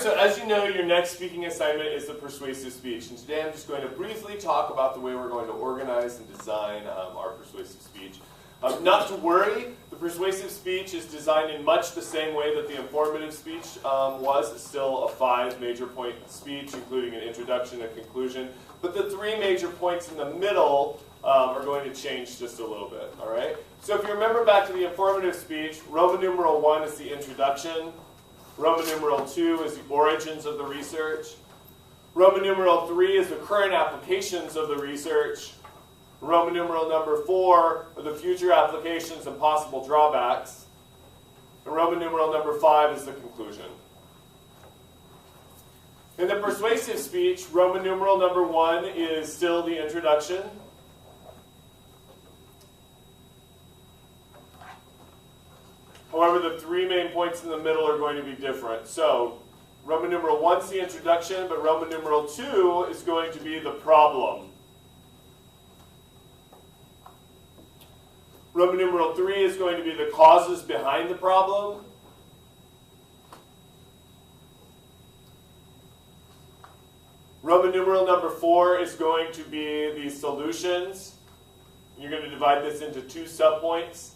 so as you know, your next speaking assignment is the persuasive speech. And today I'm just going to briefly talk about the way we're going to organize and design our persuasive speech. Not to worry, the persuasive speech is designed in much the same way that the informative speech was. It's still a 5 major point speech, including an introduction and conclusion. But the 3 major points in the middle are going to change just a little bit, all right? So if you remember back to the informative speech, Roman numeral 1 is the introduction. Roman numeral 2 is the origins of the research. Roman numeral 3 is the current applications of the research. Roman numeral number 4 are the future applications and possible drawbacks. And Roman numeral number 5 is the conclusion. In the persuasive speech, Roman numeral number 1 is still the introduction. However, the 3 main points in the middle are going to be different. So, Roman numeral 1 is the introduction, but Roman numeral 2 is going to be the problem. Roman numeral 3 is going to be the causes behind the problem. Roman numeral number 4 is going to be the solutions. You're going to divide this into 2 subpoints.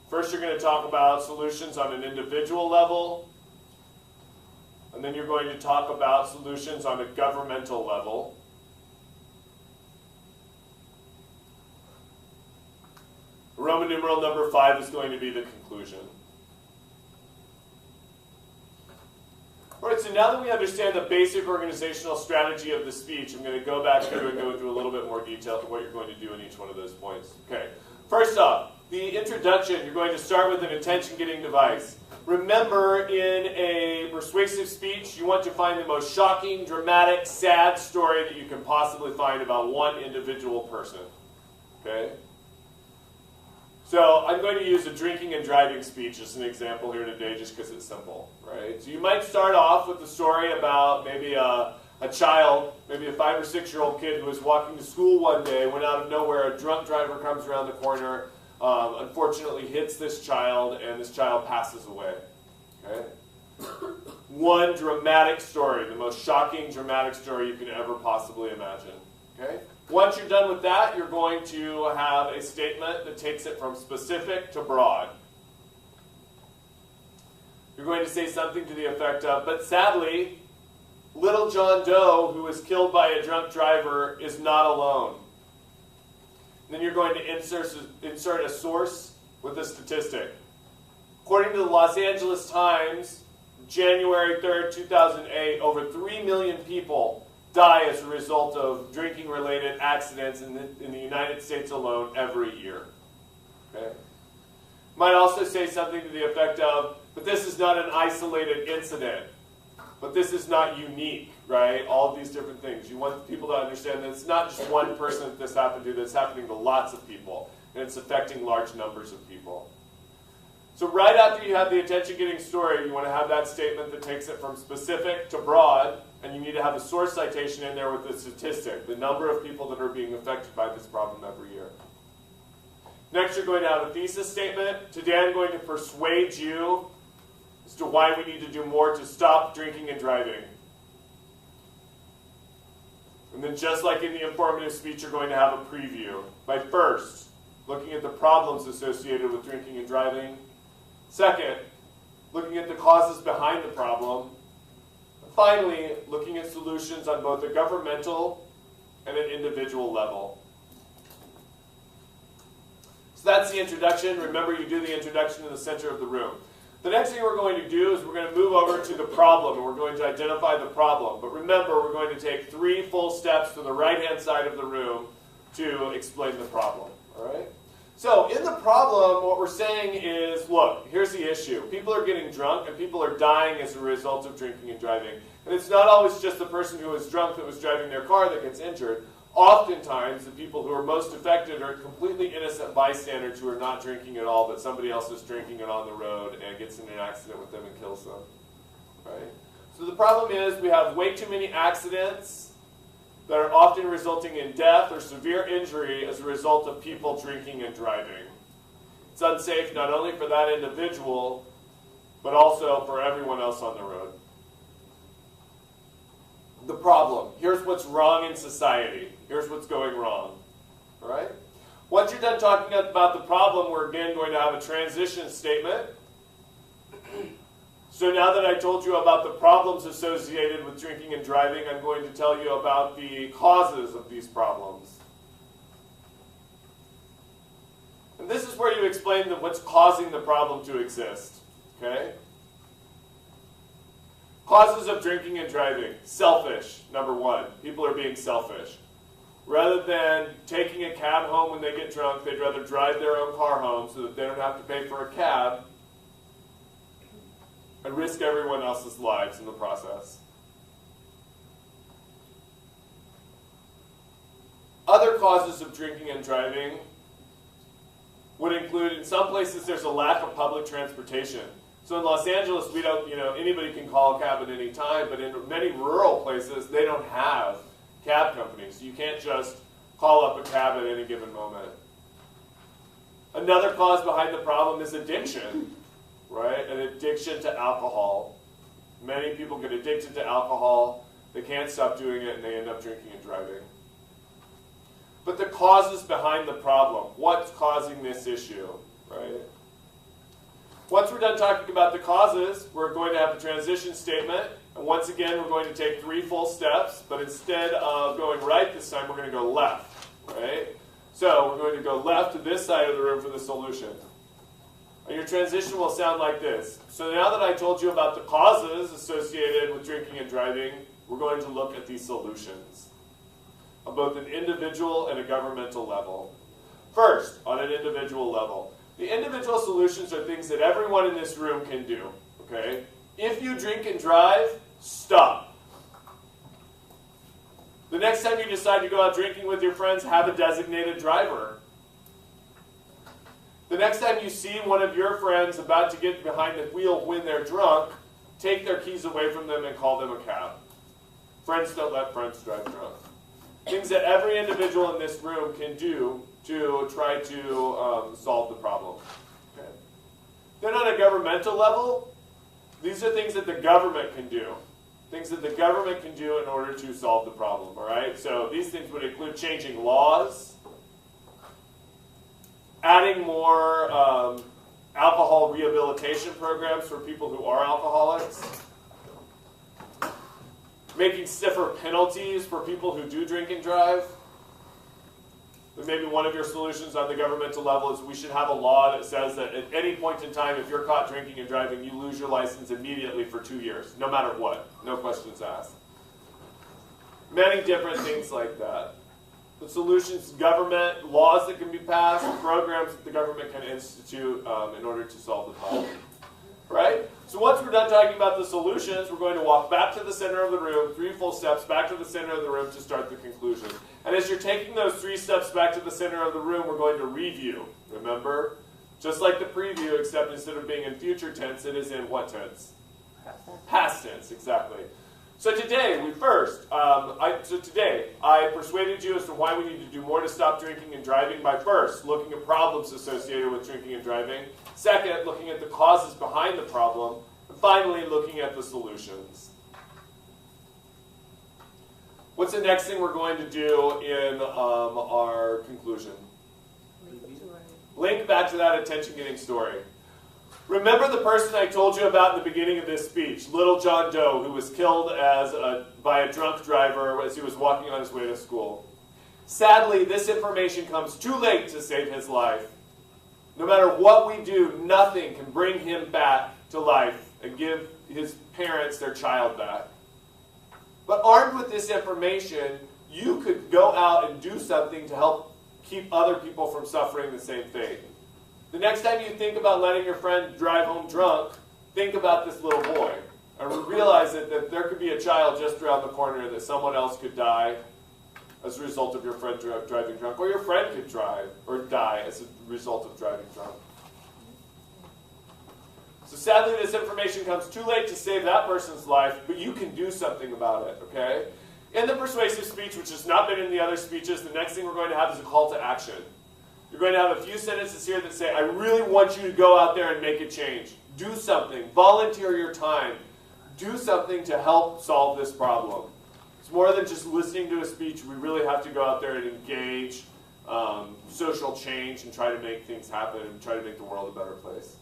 First, you're going to talk about solutions on an individual level. And then you're going to talk about solutions on a governmental level. Roman numeral number 5 is going to be the conclusion. All right, so now that we understand the basic organizational strategy of the speech, I'm going to go back through and go into a little bit more detail to what you're going to do in each one of those points. Okay, first off, the introduction, you're going to start with an attention-getting device. Remember, in a persuasive speech, you want to find the most shocking, dramatic, sad story that you can possibly find about one individual person. Okay? So I'm going to use a drinking and driving speech as an example here today just because it's simple, right? So you might start off with a story about maybe a child, maybe a 5 or 6-year-old kid who was walking to school one day, when out of nowhere a drunk driver comes around the corner, unfortunately hits this child, and this child passes away. Okay? One dramatic story, the most shocking, dramatic story you can ever possibly imagine. Okay? Once you're done with that, you're going to have a statement that takes it from specific to broad. You're going to say something to the effect of, but sadly, little John Doe, who was killed by a drunk driver, is not alone. Then you're going to insert a source with a statistic. According to the Los Angeles Times, January 3rd, 2008, over 3 million people die as a result of drinking-related accidents in the United States alone every year. Okay? Might also say something to the effect of, but this is not an isolated incident. But this is not unique, right? All of these different things. You want people to understand that it's not just one person that this happened to, that's happening to lots of people. And it's affecting large numbers of people. So right after you have the attention-getting story, you want to have that statement that takes it from specific to broad, and you need to have a source citation in there with the statistic, the number of people that are being affected by this problem every year. Next, you're going to have a thesis statement. Today I'm going to persuade you as to why we need to do more to stop drinking and driving. And then just like in the informative speech, you're going to have a preview. By first, looking at the problems associated with drinking and driving. Second, looking at the causes behind the problem. And finally, looking at solutions on both a governmental and an individual level. So that's the introduction. Remember, you do the introduction in the center of the room. The next thing we're going to do is we're going to move over to the problem, and we're going to identify the problem. But remember, we're going to take 3 full steps to the right-hand side of the room to explain the problem. All right? So in the problem, what we're saying is, look, here's the issue. People are getting drunk, and people are dying as a result of drinking and driving. And it's not always just the person who was drunk that was driving their car that gets injured. Oftentimes, the people who are most affected are completely innocent bystanders who are not drinking at all, but somebody else is drinking it on the road and gets in an accident with them and kills them. Right? So the problem is we have way too many accidents that are often resulting in death or severe injury as a result of people drinking and driving. It's unsafe not only for that individual, but also for everyone else on the road. the problem. Here's what's wrong in society. Here's what's going wrong. All right? Once you're done talking about the problem, we're again going to have a transition statement. So now that I told you about the problems associated with drinking and driving, I'm going to tell you about the causes of these problems. And this is where you explain what's causing the problem to exist. Okay? Causes of drinking and driving. Selfish, number one. People are being selfish. Rather than taking a cab home when they get drunk, they'd rather drive their own car home so that they don't have to pay for a cab and risk everyone else's lives in the process. Other causes of drinking and driving would include, in some places there's a lack of public transportation. So in Los Angeles, we don't, anybody can call a cab at any time, but in many rural places, they don't have cab companies. You can't just call up a cab at any given moment. Another cause behind the problem is addiction, right? An addiction to alcohol. Many people get addicted to alcohol, they can't stop doing it, and they end up drinking and driving. But the causes behind the problem, what's causing this issue, right? Once we're done talking about the causes, we're going to have a transition statement. And once again, we're going to take 3 full steps, but instead of going right this time, we're going to go left, right? So we're going to go left to this side of the room for the solution. And your transition will sound like this. So now that I told you about the causes associated with drinking and driving, we're going to look at these solutions on both an individual and a governmental level. First, on an individual level. The individual solutions are things that everyone in this room can do, okay? If you drink and drive, stop. The next time you decide to go out drinking with your friends, have a designated driver. The next time you see one of your friends about to get behind the wheel when they're drunk, take their keys away from them and call them a cab. Friends don't let friends drive drunk. Things that every individual in this room can do to try to solve the problem. Okay. Then on a governmental level, these are things that the government can do. Things that the government can do in order to solve the problem, all right? So these things would include changing laws, adding more alcohol rehabilitation programs for people who are alcoholics, making stiffer penalties for people who do drink and drive. Maybe one of your solutions on the governmental level is we should have a law that says that at any point in time, if you're caught drinking and driving, you lose your license immediately for 2 years, no matter what. No questions asked. Many different things like that. The solutions, government, laws that can be passed, programs that the government can institute in order to solve the problem. Right? So once we're done talking about the solutions, we're going to walk back to the center of the room, 3 full steps back to the center of the room to start the conclusion. And as you're taking those 3 steps back to the center of the room, we're going to review. Remember? Just like the preview, except instead of being in future tense, it is in what tense? Past tense, exactly. So today, I persuaded you as to why we need to do more to stop drinking and driving by first looking at problems associated with drinking and driving. Second, looking at the causes behind the problem. And finally, looking at the solutions. What's the next thing we're going to do in our conclusion? Link back to that attention-getting story. Remember the person I told you about in the beginning of this speech, little John Doe, who was killed by a drunk driver as he was walking on his way to school. Sadly, this information comes too late to save his life. No matter what we do, nothing can bring him back to life and give his parents their child back. But armed with this information, you could go out and do something to help keep other people from suffering the same fate. The next time you think about letting your friend drive home drunk, think about this little boy. And realize that there could be a child just around the corner, that someone else could die as a result of your friend driving drunk. Or your friend could drive or die as a result of driving drunk. So sadly, this information comes too late to save that person's life, but you can do something about it, okay? In the persuasive speech, which has not been in the other speeches, the next thing we're going to have is a call to action. You're going to have a few sentences here that say, I really want you to go out there and make a change. Do something. Volunteer your time. Do something to help solve this problem. It's more than just listening to a speech. We really have to go out there and engage social change and try to make things happen and try to make the world a better place.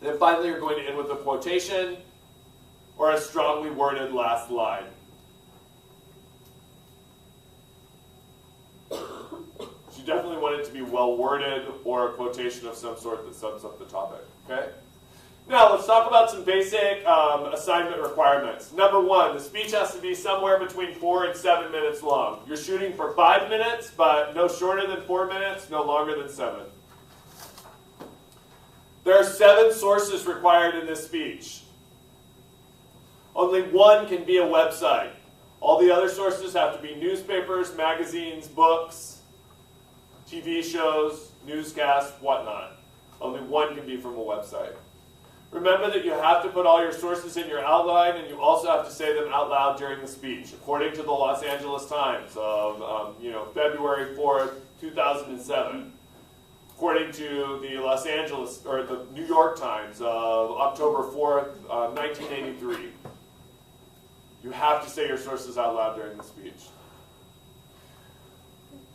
And then finally, you're going to end with a quotation or a strongly worded last line. So you definitely want it to be well worded or a quotation of some sort that sums up the topic. Okay? Now, let's talk about some basic assignment requirements. Number one, the speech has to be somewhere between 4 and 7 minutes long. You're shooting for 5 minutes, but no shorter than 4 minutes, no longer than 7. There are 7 sources required in this speech. Only one can be a website. All the other sources have to be newspapers, magazines, books, TV shows, newscasts, whatnot. Only one can be from a website. Remember that you have to put all your sources in your outline, and you also have to say them out loud during the speech. According to the Los Angeles Times of February 4th, 2007. According to the the New York Times of October 4th, 1983. You have to say your sources out loud during the speech.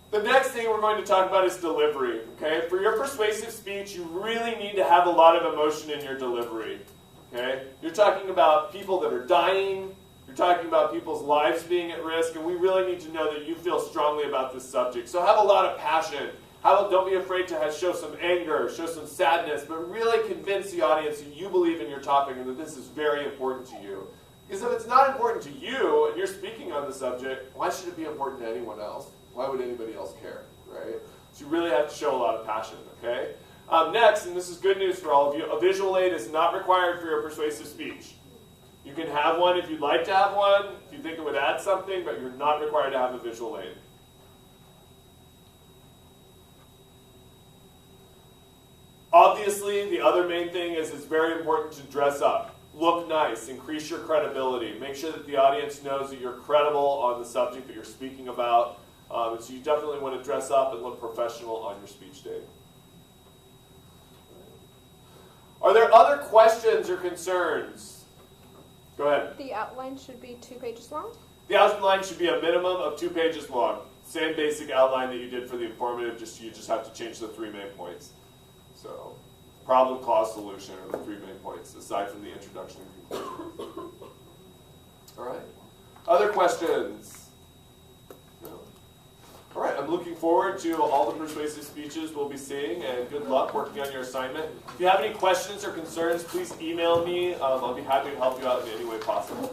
The next thing we're going to talk about is delivery. Okay? For your persuasive speech, you really need to have a lot of emotion in your delivery. Okay? You're talking about people that are dying. You're talking about people's lives being at risk, and we really need to know that you feel strongly about this subject. So have a lot of passion. Don't be afraid to show some anger, show some sadness, but really convince the audience that you believe in your topic and that this is very important to you. Because if it's not important to you and you're speaking on the subject, why should it be important to anyone else? Why would anybody else care, right? So you really have to show a lot of passion, okay? Next, and this is good news for all of you, a visual aid is not required for your persuasive speech. You can have one if you'd like to have one, if you think it would add something, but you're not required to have a visual aid. Obviously, the other main thing is it's very important to dress up. Look nice, increase your credibility. Make sure that the audience knows that you're credible on the subject that you're speaking about. So you definitely want to dress up and look professional on your speech day. Are there other questions or concerns? Go ahead. The outline should be 2 pages long? The outline should be a minimum of 2 pages long. Same basic outline that you did for the informative, you just have to change the 3 main points. So, problem, cause, solution are the 3 main points, aside from the introduction and conclusion. All right. Other questions? No. All right, I'm looking forward to all the persuasive speeches we'll be seeing, and good luck working on your assignment. If you have any questions or concerns, please email me. I'll be happy to help you out in any way possible.